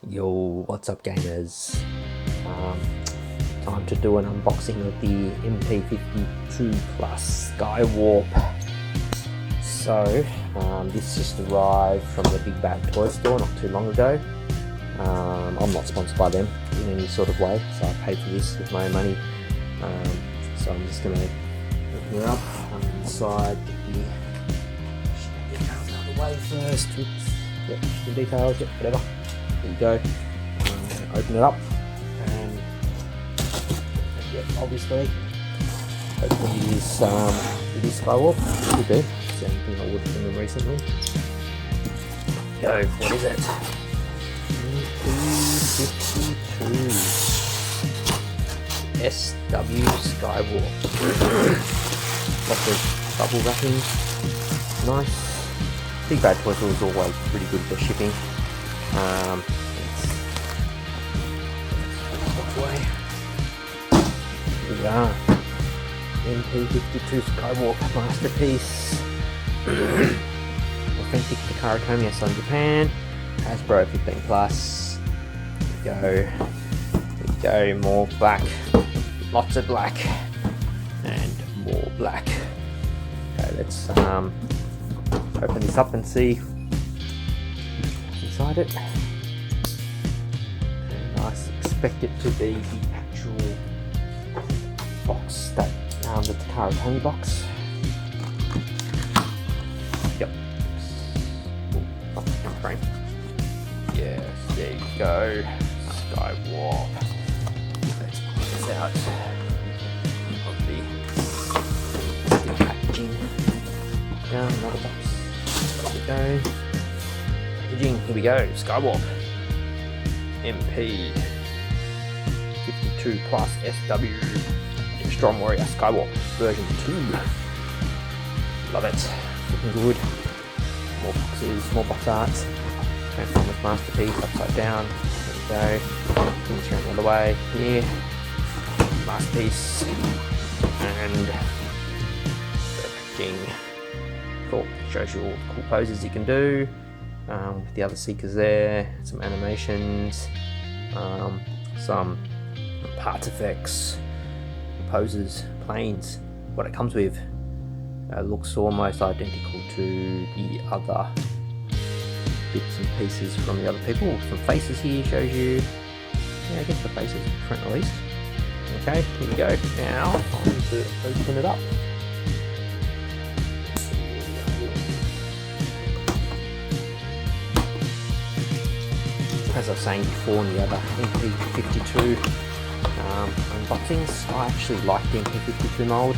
Yo, what's up gamers? Time to do an unboxing of the MP-52 Skywarp. So, this just arrived from the Big Bad Toy Store not too long ago. I'm not sponsored by them in any sort of way, so I paid for this with my own money. So I'm just going to open it up inside the details out of the way first. Oops. Yep, the details, yep, whatever. There you go. Open it up, and yeah, obviously, hopefully it is Skywarp. It could be. It's the only thing I ordered from them recently. Go. What is it? MP-52 SW Skywarp. Lots of bubble wrapping. Nice. Big Bad Toy Store is always pretty good for shipping. Here we are. MP-52 Skywarp masterpiece. Authentic Takara Tomiya on Japan. Hasbro 15 plus. There we go. More black. Lots of black. And more black. Okay, let's open this up and see what's inside it. And I expect it to be the actual box that the Takara Tomiya box. Yep. Frame. Yes, there you go. Skywarp. Let's pull this out of the packaging. Down another box. There we go. Packaging. Here we go. Skywarp. MP 52 plus SW Strong Warrior Skywarp version 2. Love it. Looking good. More boxes, more box arts. Transformers masterpiece upside down. There we go. Things around the other way. Here. Masterpiece. And packaging. Cool. Shows you all the cool poses you can do. With the other seekers there. Some animations. Some parts effects. Poses, planes, what it comes with. Looks almost identical to the other bits and pieces from the other people. Some faces here shows you. Yeah, I guess the faces are different at least. Okay, here we go. Now, time to open it up. As I was saying before in the other MP-52 unboxings, I actually like the MP-52 mold.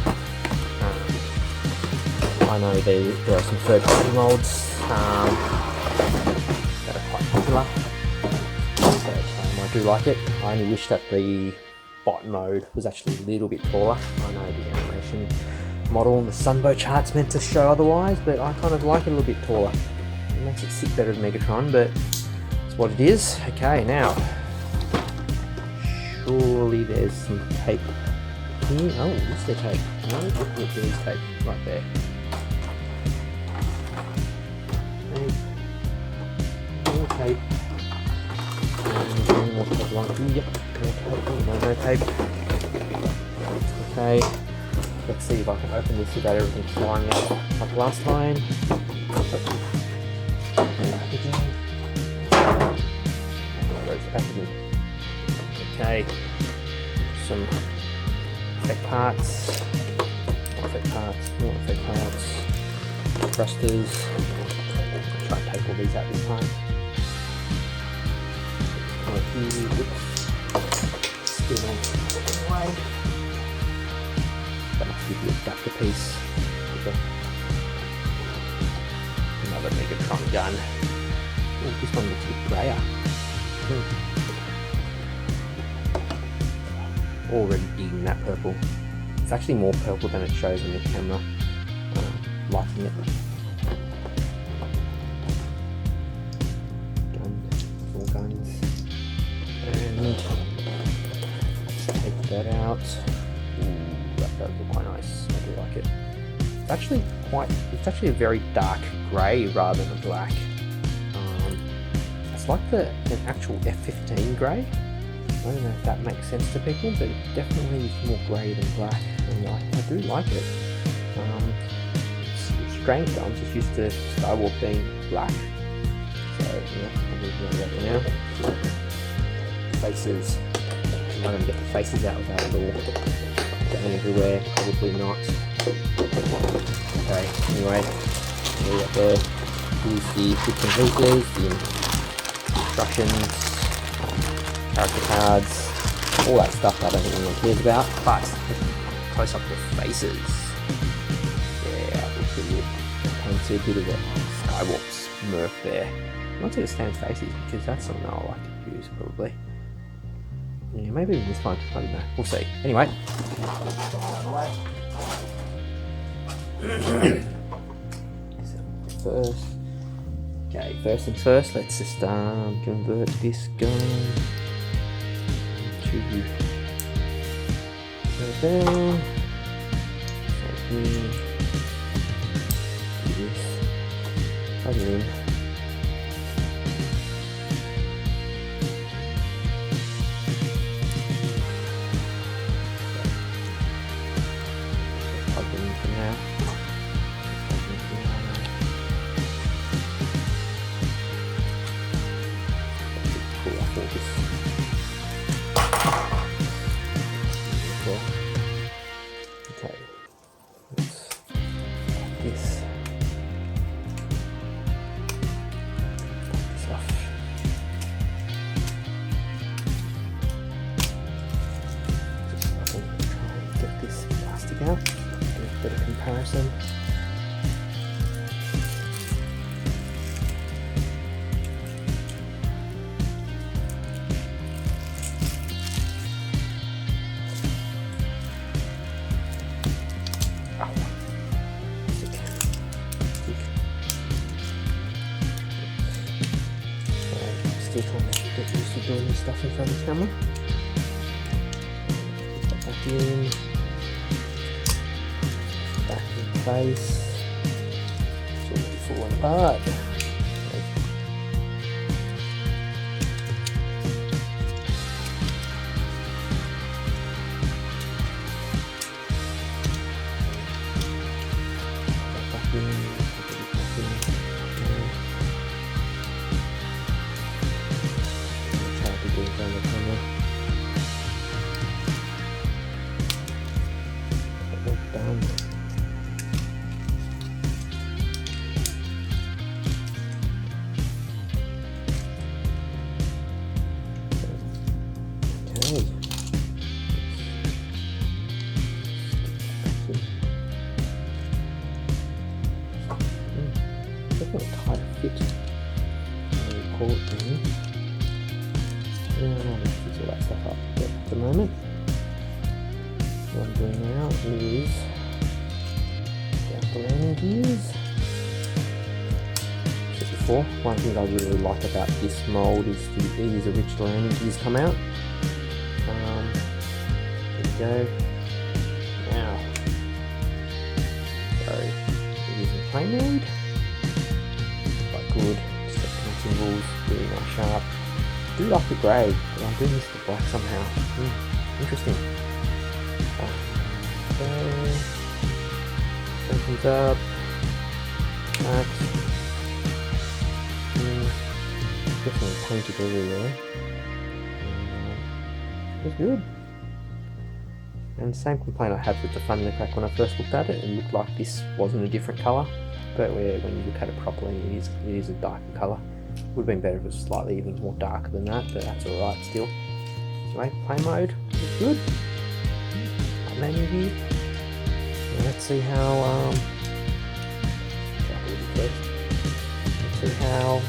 I know there are some third-party molds that are quite popular, but I do like it. I only wish that the bot mode was actually a little bit taller. I know the animation model and the Sunbow chart's meant to show otherwise, but I kind of like it a little bit taller. It makes it sit better than Megatron, but it's what it is. Okay, now. Surely there's some tape here. Oh, is there tape? No, there is tape right there. More tape. And more tape along here. Yep, no tape. Okay, let's see if I can open this without everything flying out like last time. Packaging. Okay, some effect parts, more effect parts, thrusters. I'll try and take all these out this time. Still on the way. That must be the adapter piece. Another Megatron gun. Oh, this one looks a bit grayer. Already digging that purple. It's actually more purple than it shows on the camera. Liking it. Guns, more guns. And let's take that out. Ooh, that does look quite nice. I do like it. It's actually a very dark grey rather than a black. it's like an actual F15 grey. I don't know if that makes sense to people, but it definitely is more grey than black, and I do like it. It's strange though, I'm just used to Skywarp being black. So yeah, I'm moving on that now. Faces. I'm not going to get the faces out without it all going everywhere, probably not. Okay, anyway, we got there. Here's the bits and pieces, the instructions, character cards, all that stuff that I don't think anyone cares about, but close up the faces. Yeah, I think you can see a bit of a Skywarp Smurf there. Not to the stand faces, because that's something I like to use probably. Yeah, maybe even this one, I don't know, we'll see. Anyway. First things first, let's just convert this gun to there. So here, do this, plug it in. Plug it in for now. Okay, this off. Just I think try and get this plastic out, get a better comparison. Still trying to get used to doing this stuff in front of the camera. Put that back in. Back in place. It's already falling apart. Back in. Around the camera. All done. Okay. Definitely a tight fit. Call it there. Yeah, I'll fix all that stuff up at the moment. What I'm doing now is the landing gears. As before, one thing I really like about this mould is these original landing gears come out. There we go. Now, so we're using plane mode. Quite good. Second symbols, really nice sharp. I do like the grey, but I'm doing this to black somehow. Interesting. Okay. Opens up. That. Definitely painted everywhere. It's good. And the same complaint I had with the Thundercracker when I first looked at it. It looked like this wasn't a different colour, but when you look at it properly, it is a darker colour. Would have been better if it was slightly even more darker than that, but that's alright still. Anyway, play mode is good. Menu view. Let's see how let's see how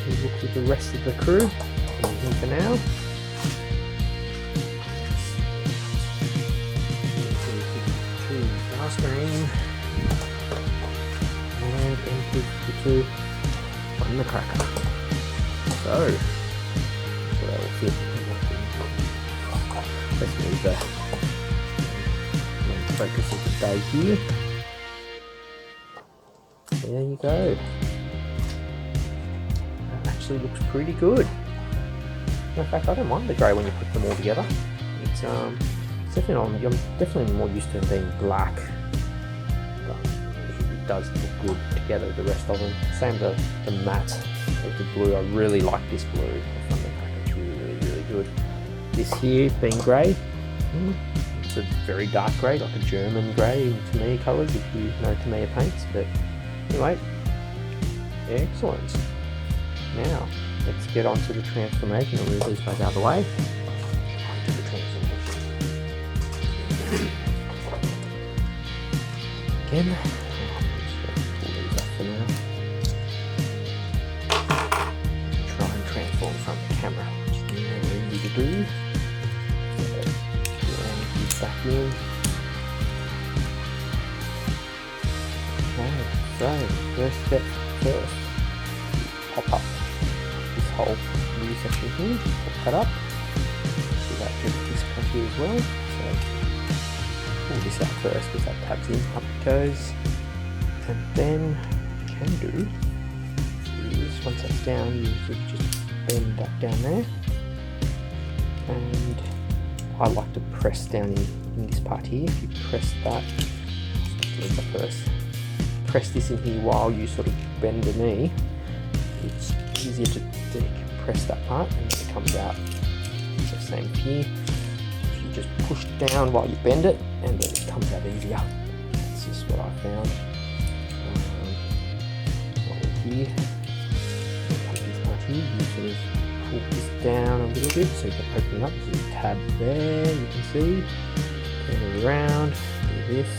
he looks with the rest of the crew. Anything for now. Starscream and MP-52 Thundercracker. So that will fit. Let's move the main focus of the day here. There you go. actually looks pretty good. In fact, I don't mind the grey when you put them all together. It's definitely I'm definitely more used to them being black, but it does look good together. The rest of them, same the matte of the blue. I really like this blue. The Thundercracker. It's really good. This here being grey, it's a very dark grey, like a German grey in Tamiya colours, if you know Tamiya paints. But anyway, excellent. Now let's get on to the transformation. I'll move these back out of the way. Onto the transformation. Again, I'm just going to pull these up for now. Try and transform from the camera, which is never easy to do. Back in. Okay, so first step first, pop up this whole new section here, pop that up. Do that with this part here as well. So pull this out first because that tabs in, up it goes. And then what you can do is once that's down, you should just bend that down there. And I like to press down in this part here. If you press that, first, press this in here while you sort of bend the knee, it's easier to decompress that part and then it comes out. So same here, if you just push down while you bend it and then it comes out easier. That's just what I found. Here, come to this part here, you sort of pull this down a little bit so you can open up. There's a tab there, you can see. Turn it around, do this.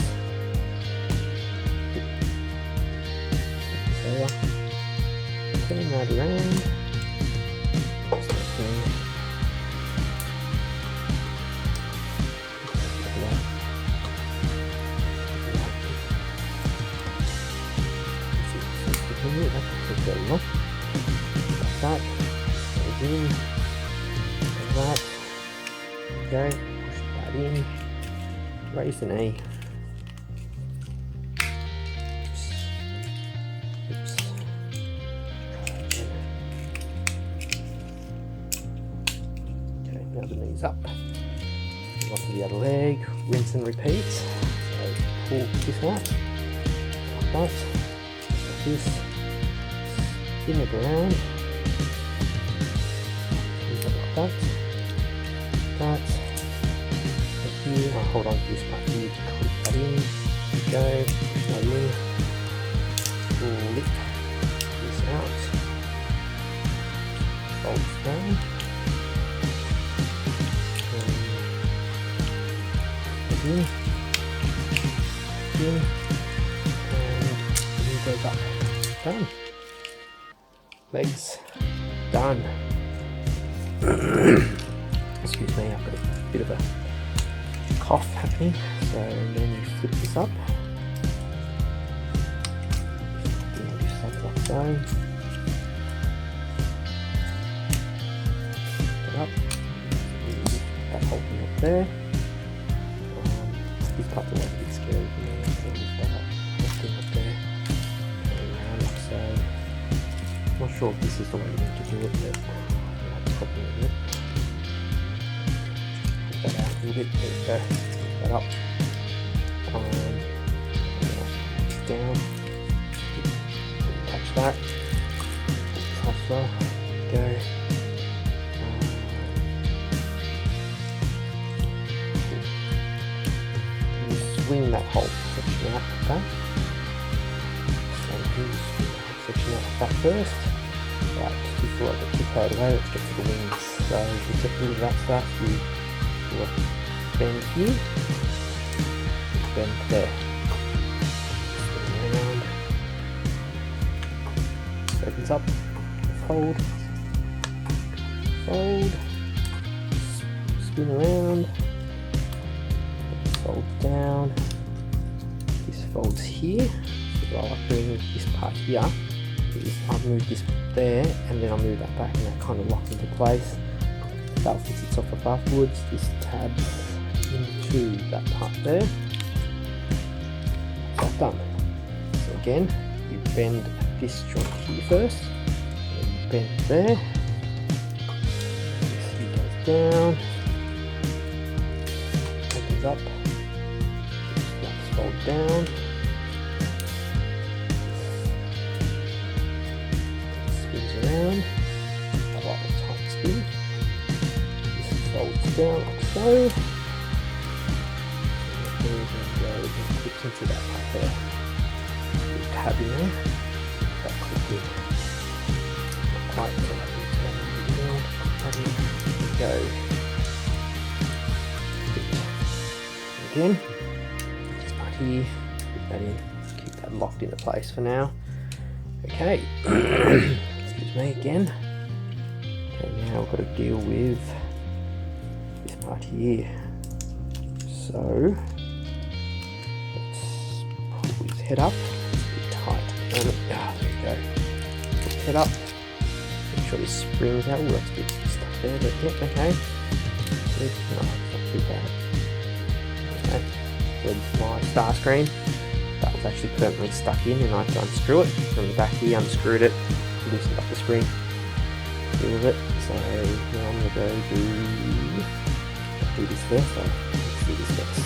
Turn that around. That in, that, okay, push that in, raise the knee. Oops. Okay, now the knee's up. Move on to the other leg, rinse and repeat. So pull this out, like that, like this, spin it around. That, here, I'll hold on to this part here, click that in, go, push that in, flip this out, fold this down, in, and it goes up, done, legs, done. Excuse me, I've got a bit of a cough happening. So then you flip this up. Flip this up like so. Put it up. That whole thing up there. This part's a bit scary for me. So lift that up. That thing up there. Turn around like so. I'm not sure if this is the way you need to do it, but a bit. That out a little bit. There we go. Lift that up. Down. Touch that. Touch that. Go. You swing that whole section out like that. So you swing the whole section out like that first. Right, before I get too far away, let's get to the wings. So if you get rid of that stuff, you do a bend here, bend there. Spin around. Opens up, fold, fold, spin around, fold down. This folds here. So I like doing this part here. I'll move this there and then I'll move that back and that kind of locks into place. That'll fix itself up afterwards. This tabs into that part there. That's done. So again, you bend this joint here first, and then you bend there. This here goes down, opens up, flaps fold down, spins around, quite a tight spin. This folds down like so. Clips into that part there. Tab in there. That clip in. Not quite so that we go. Again, this part here, put that in, keep that locked into place for now. Okay, excuse me again. Okay, now we've got to deal with this part here. So, let's pull his head up. It's a bit tight. There we go. Put his head up. Make sure this springs out. Oh, that's a bit stuck there, but yeah, okay. Good. No, it's not too bad. Okay. With my Starscream, that was actually permanently stuck in, and I had to unscrew it. From the back here, unscrewed it, loosened up the spring, deal with it. So now I'm going to go do this first. So let's do this first.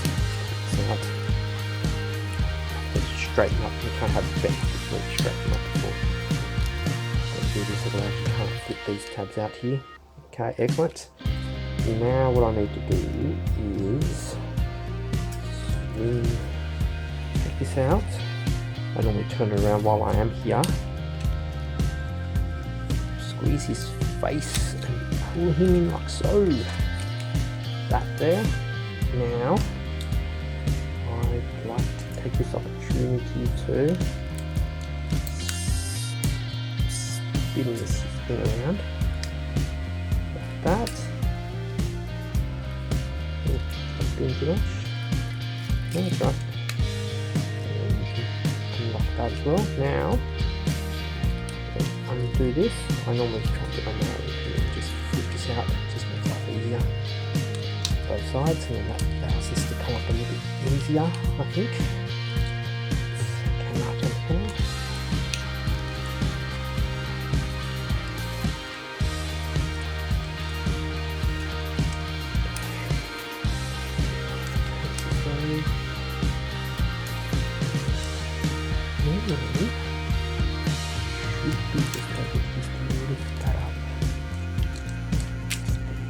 So let's straighten up. You can't have it bent before you straighten up before. So do this, otherwise you can't flip these tabs out here. Okay, excellent. Now what I need to do is take this out. I normally turn it around while I am here. Squeeze his face and pull him in like so. That there. Now, I'd like to take this opportunity to spin this thing around like that. Spin too much. No, that's right. And you can unlock that as well. Now, undo this. I normally try to get on there and just flip this out. Just makes life easier. Both sides, and then that allows this to come up a little bit easier, I think. Came up and down.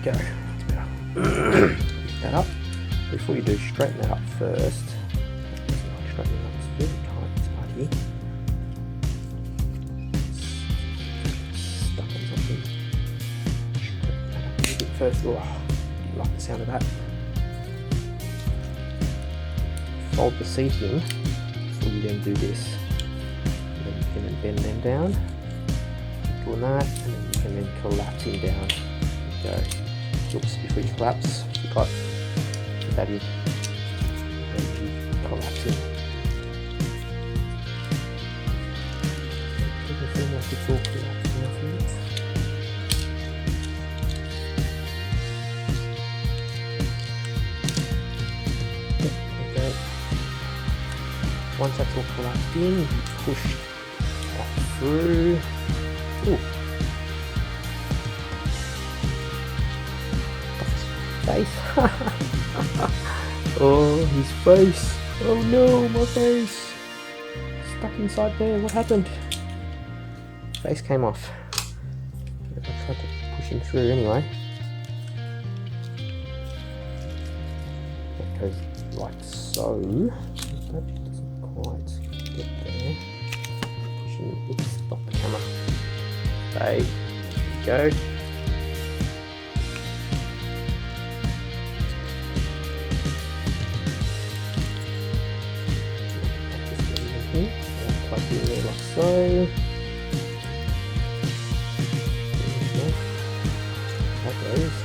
Go. Lift that up. Before you do, straighten that up first. Straighten it up, it's really tight, this part here. Stuck on something. Straighten that up a little bit first. Oh, you like the sound of that? Fold the seat in before you then do this. And then you can then bend them down. Doing that, and then you can then collapse him down. There you go. Oops, before you collapse, you got that in, and you collapse it. Doesn't feel like it's all collapsing off yet. Okay. Once that's all collapsed in, you push that through. Ooh. Face. Oh, his face. Oh no, my face. Stuck inside there. What happened? Face came off. I tried to push him through anyway. That goes like so. That doesn't quite get there. Pushing. Oops, stop the camera. There you go. Plug it in there like so. That goes.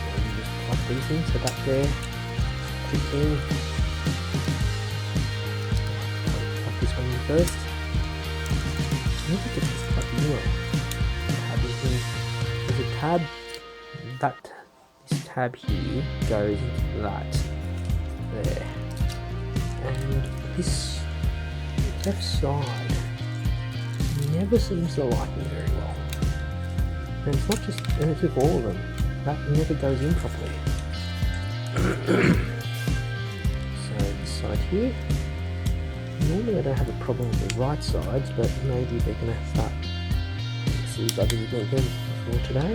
And you just plug these in, so that there fits in. Plug this one in first. I need to get this plug in. Tab is in. There's a tab. This tab here goes into that. There. And this left side never seems to like them very well. And it's not just, and it's with all of them, that never goes in properly. So this side here, normally I don't have a problem with the right sides, but maybe they're going to start see buggers again for today.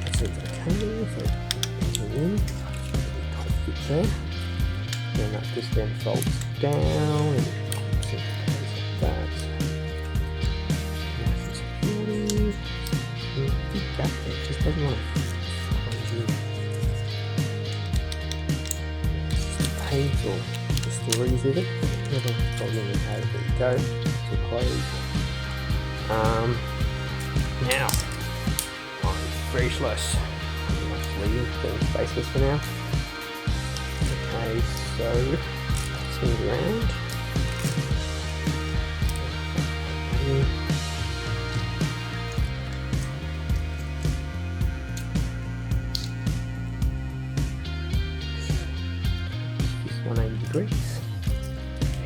That's it, okay, so putting in, tight fit there. Then that just then folds down and goes like that. Nice and security. Big gap there, it just doesn't want to close in. It's just painful, the stories with it. Never problem with how there you go, to close. Now, I'm very close. Let's leave the faceless for now. Okay, so swing it around. Just 180 degrees.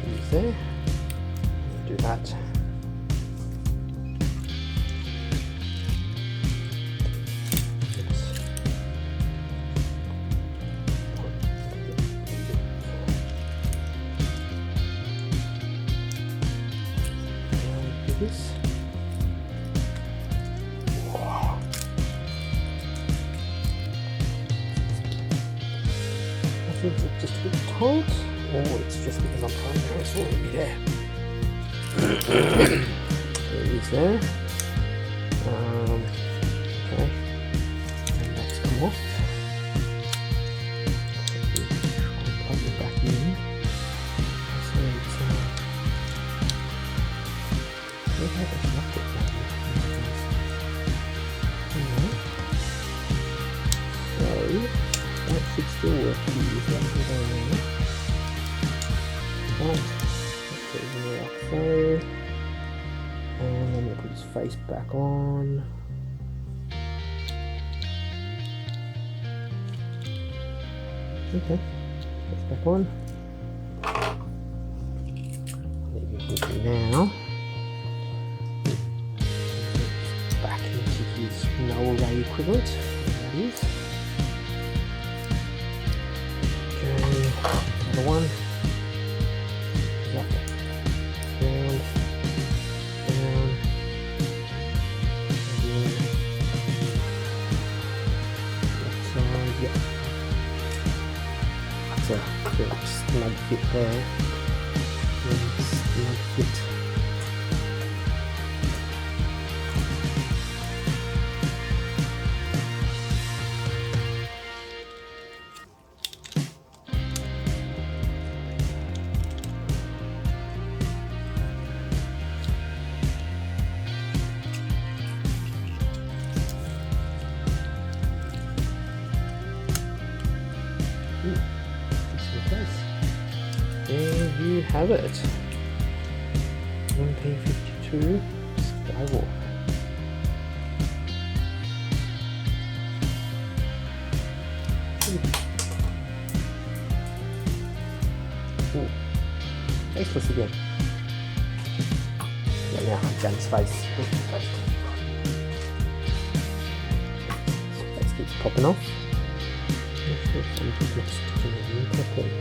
Pins there. Do that. This. Wow. I think it's just a bit tight, or it's just because I'm trying to transform it there. There it is there. Okay. And that's come off. Plug it back in. So it's so that should still work to use that with our now. But let's put it in there like so. And then we'll put his face back on. Okay, face back on. Leave him now. Back into his no array equivalent. There it is. Another one. Up, down, down, again. Left side, yep. That's a very snug fit there. Snug fit. There you have it. MP-52 Skywarp. Ooh. Faceless again. Yeah, now I've done his face. His face keeps popping off. Something's not sticking in properly.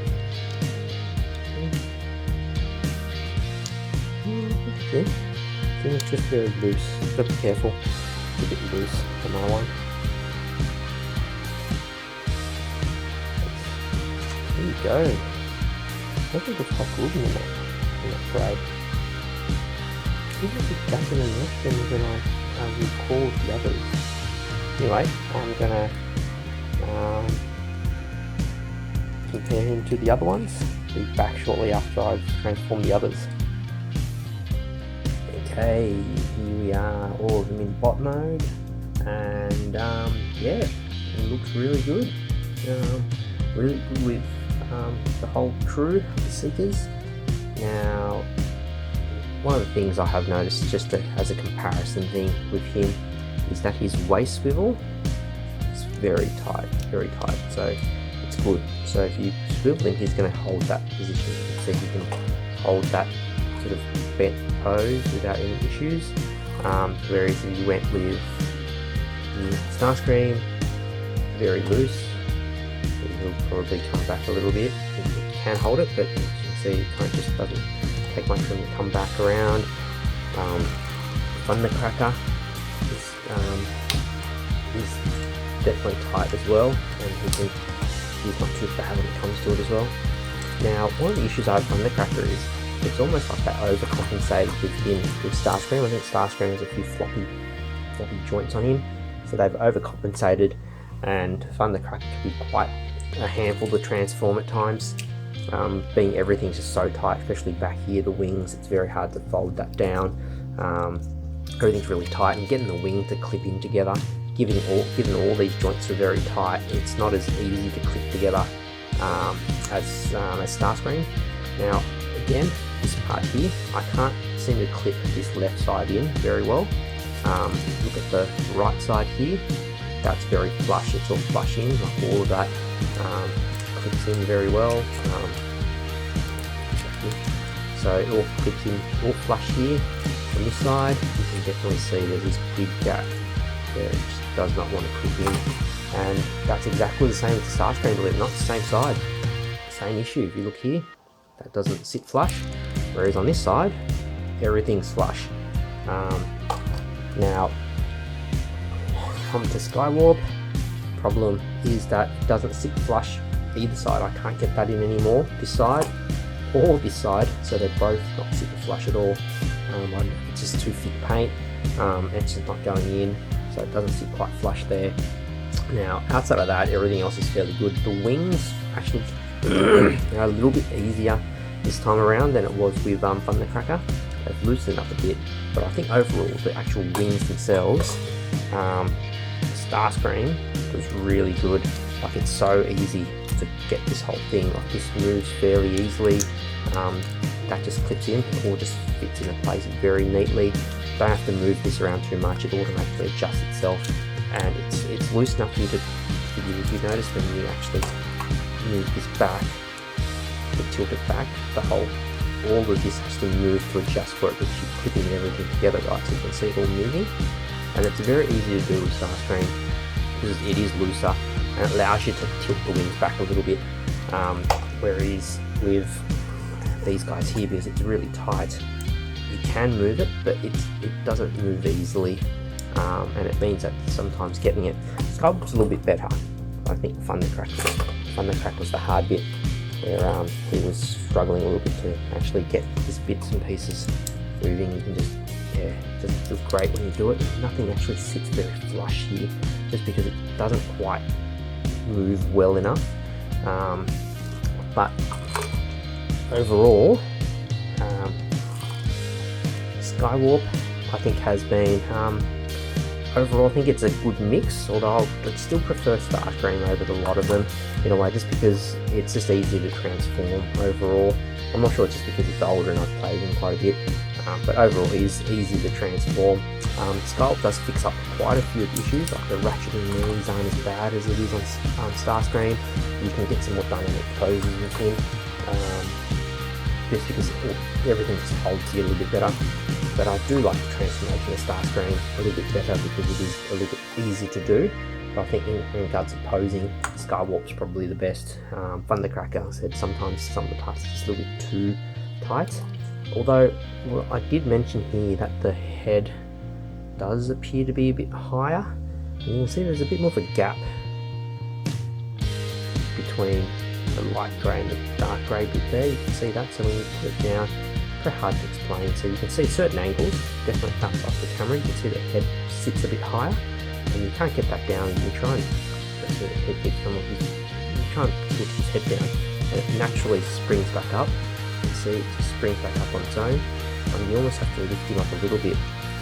Okay. I think it's just very loose. Gotta be careful. It's a bit loose for my one. There you go. I think it's quite good in that grade. Even if it doesn't enough, then when I record the others. Anyway, I'm gonna compare him to the other ones. Be back shortly after I've transformed the others. Okay, here we are, all of them in bot mode, and yeah, it looks really good. Really good with the whole crew, the Seekers. Now, one of the things I have noticed, just as a comparison thing with him, is that his waist swivel is very tight, so it's good. So if you swivel him, he's going to hold that position. You can see he can hold that sort of bent pose without any issues. Whereas if you went with the Starscream, very loose, it will probably come back a little bit. It can hold it, but you can see it kind of just doesn't take much for them to come back around. Thundercracker is definitely tight as well, and he's not too bad when it comes to it as well. Now, one of the issues I have with Thundercracker is it's almost like that overcompensated with Starscream. I think Starscream has a few floppy joints on him, so they've overcompensated, and Thundercracker can be quite a handful to transform at times. Being everything's just so tight, especially back here, the wings, it's very hard to fold that down. Everything's really tight, and getting the wing to clip in together, given all these joints are very tight, it's not as easy to clip together as Starscream. Now, again, this part here, I can't seem to clip this left side in very well. Look at the right side here, that's very flush, it's all flush in, like all of that clips in very well. So it all clips in, all flush here. On this side, you can definitely see there's this big gap there, it just does not want to clip in. And that's exactly the same with the Starscream, believe it or not, same side, same issue. If you look here, that doesn't sit flush, whereas on this side, everything's flush. Now, come to Skywarp, problem is that it doesn't sit flush either side. I can't get that in anymore, this side or this side, so they're both not sitting flush at all. It's just too thick paint, it's just not going in, so it doesn't sit quite flush there. Now, outside of that, everything else is fairly good. The wings actually are a little bit easier this time around than it was with Thundercracker. They've loosened up a bit, but I think overall the actual wings themselves, Starscream was really good. Like, it's so easy to get this whole thing, like this moves fairly easily. That just clips in, it all just fits into place very neatly. Don't have to move this around too much, it automatically adjusts itself, and it's loose enough for you to, if you notice when you actually move this back, to tilt it back, all of this has to move to adjust for it, but you're clipping everything together, right? So you can see it all moving, and it's very easy to do with Starscream because it is looser and it allows you to tilt the wings back a little bit, whereas with these guys here, because it's really tight, you can move it, but it doesn't move easily, and it means that sometimes getting it, Skywarp's a little bit better. I think Thundercracker was the hard bit, where he was struggling a little bit to actually get his bits and pieces moving. You can just feels great when you do it. Nothing actually sits very flush here, just because it doesn't quite move well enough. But overall, Skywarp I think has been, overall I think it's a good mix, although I'd still prefer Starscream over the lot of them in a way, just because it's just easy to transform overall. I'm not sure it's just because it's older and I've played him quite a bit, but overall he's easy to transform. Skywarp does fix up quite a few issues, like the ratcheting knees aren't as bad as it is on Starscream. You can get some more dynamic poses with him, just because everything just holds you a little bit better. But I do like the transformation of Starscream a little bit better because it is a little bit easy to do. But I think in regards to posing, Skywarp's probably the best. Thundercracker, I said sometimes some of the parts are just a little bit too tight. Although, well, I did mention here that the head does appear to be a bit higher. And you can see there's a bit more of a gap between the light grey and the dark grey bit there. You can see that, so when you put it down, very hard to explain. So you can see certain angles, definitely cuts off the camera, you can see the head sits a bit higher, and you can't get that down. You try and that's where the head keeps coming off. You try and push his head down, and it naturally springs back up. You can see it just springs back up on its own. You almost have to lift him up a little bit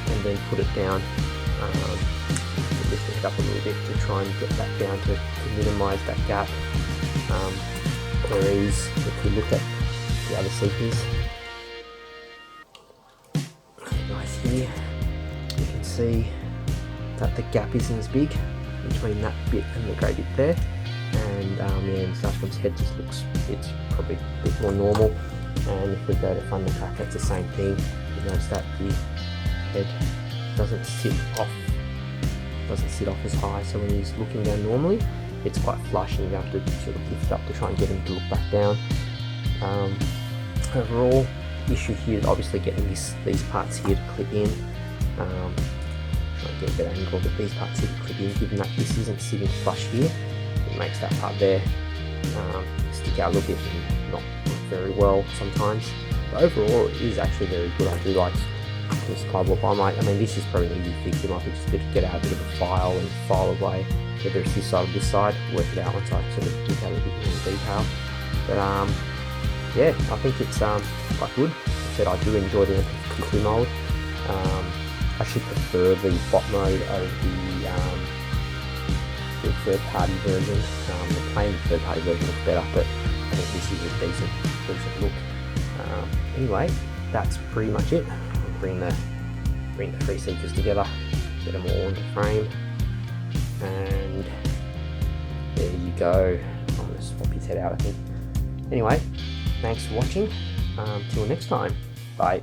and then put it down, lift it up a little bit to try and get that down to minimise that gap. Whereas if you look at the other seekers, nice here, you can see that the gap isn't as big between that bit and the grey bit there, and Starscream's head just looks, it's probably a bit more normal. And if we go to Thundercracker, it's the same thing. notice that the head doesn't sit off as high, so when he's looking down normally, it's quite flush and you have to sort of lift up to try and get him to look back down. Overall, issue here is obviously getting these parts here to clip in. Try and get a better angle, but these parts here to clip in, given that this isn't sitting flush here, it makes that part there stick out a little bit and not very well sometimes. But overall, it is actually very good. I do like this Skywarp. I mean, this is probably an easy fix. You might just get out a bit of a file and file away, whether it's this side or this side, work it out once I sort of look at it a bit more in detail. But yeah, I think it's quite good. Like I said, I do enjoy the MP-52 mode. I should prefer the bot mode over the third-party version. The plain third-party version looks better, but I think this is a decent look. Anyway, that's pretty much it. I'll bring the three seekers together, get them all into frame, and there you go. I'm going to swap his head out, I think. Anyway, thanks for watching. Till next time. Bye.